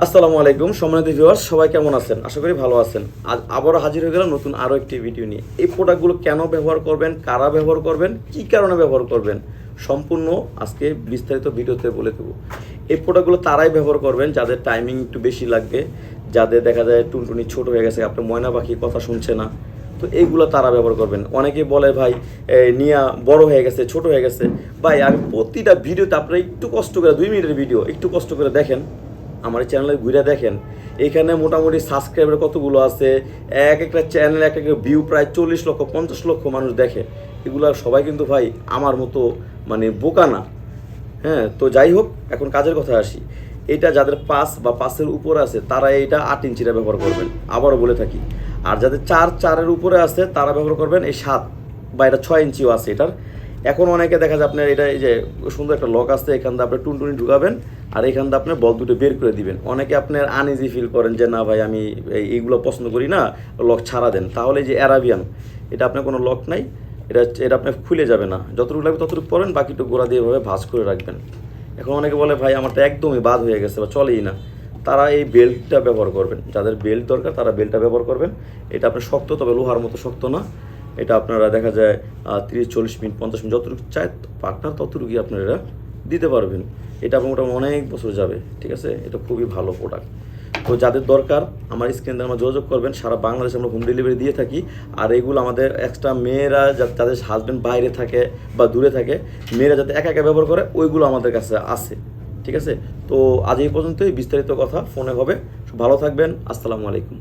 আসসালামু আলাইকুম সম্মানিত ভিউয়ার্স, সবাই কেমন আছেন? আশা করি ভালো আছেন। আজ আবারও হাজির হয়ে গেলাম নতুন আরও একটি ভিডিও নিয়ে। এই প্রোডাক্টগুলো কেন ব্যবহার করবেন, কারা ব্যবহার করবেন, কী কারণে ব্যবহার করবেন, সম্পূর্ণ আজকে বিস্তারিত ভিডিওতে বলে দেবো। এই প্রোডাক্টগুলো তারাই ব্যবহার করবেন যাদের টাইমিং একটু বেশি লাগবে, যাদের দেখা যায় টুনটুনি ছোট হয়ে গেছে, আপনার ময়না পাখি কথা শুনছে না, তো এইগুলো তারা ব্যবহার করবেন। অনেকে বলে ভাই নিয়া বড় হয়ে গেছে, ছোট হয়ে গেছে। ভাই আমি প্রতিটা ভিডিওতে আপনারা একটু কষ্ট করে 2 মিনিটের ভিডিও একটু কষ্ট করে দেখেন, আমার এই চ্যানেলে ঘুরে দেখেন, এখানে মোটামুটি সাবস্ক্রাইবার কতগুলো আছে। এক একটা চ্যানেল এক একটা ভিউ প্রায় 40 লক্ষ 50 লক্ষ মানুষ দেখে। এগুলো সবাই কিন্তু ভাই আমার মতো মানে বোকা না। হ্যাঁ, তো যাই হোক, এখন কাজের কথা আসি। এটা যাদের 5 বা 5-এর উপরে আছে তারা এইটা 8 ইঞ্চিটা ব্যবহার করবেন, আবারও বলে থাকি। আর যাদের 4-4-এর উপরে আছে তারা ব্যবহার করবেন এই 7 বা এটা 6 ইঞ্চিও আছে এটার। এখন অনেকে দেখা যায় আপনার এটা এই যে সুন্দর একটা লক আছে, এখান দিয়ে আপনি টুনটুনি ঢুকাবেন আর এখান দিয়ে আপনার বল দুটো বের করে দিবেন। অনেকে আপনার আনইজি ফিল করেন যে না ভাই আমি এইগুলো পছন্দ করি না, লক ছাড়া দেন। তাহলে এই যে অ্যারাবিয়ান, এটা আপনার কোনো লক নাই, এটা এটা আপনার খুলে যাবে না। যতটুকু লাগবে ততটুকু পরেন, বাকিটুকু গোড়া দিয়ে এভাবে ভাঁজ করে রাখবেন। এখন অনেকে বলে ভাই আমারটা একদমই বাদ হয়ে গেছে বা চলেই না, তারা এই বেল্টটা ব্যবহার করবেন। যাদের বেল্ট দরকার তারা বেল্টটা ব্যবহার করবেন। এটা আপনার শক্ত, তবে লোহার মতো শক্ত না। এটা আপনারা দেখা যায় 30-40 মিনিট 50 মিনিট যতটুকু চায় পার্টনার ততটুকুই আপনারা এটা দিতে পারবেন। এটা আপনার মোটামুটি অনেক বছর যাবে, ঠিক আছে? এটা খুবই ভালো প্রোডাক্ট। তো যাদের দরকার আমার স্ক্রিনে আমার যোগাযোগ করবেন। সারা বাংলাদেশে আমরা হোম ডেলিভারি দিয়ে থাকি। আর এগুলো আমাদের এক্সট্রা মেয়েরা যাদের হাজব্যান্ড বাইরে থাকে বা দূরে থাকে, মেয়েরা যাতে একা একা ব্যবহার করে, ওইগুলো আমাদের কাছে আছে, ঠিক আছে? তো আজ এই পর্যন্তই, বিস্তারিত কথা ফোনে হবে। ভালো থাকবেন। আসসালামু আলাইকুম।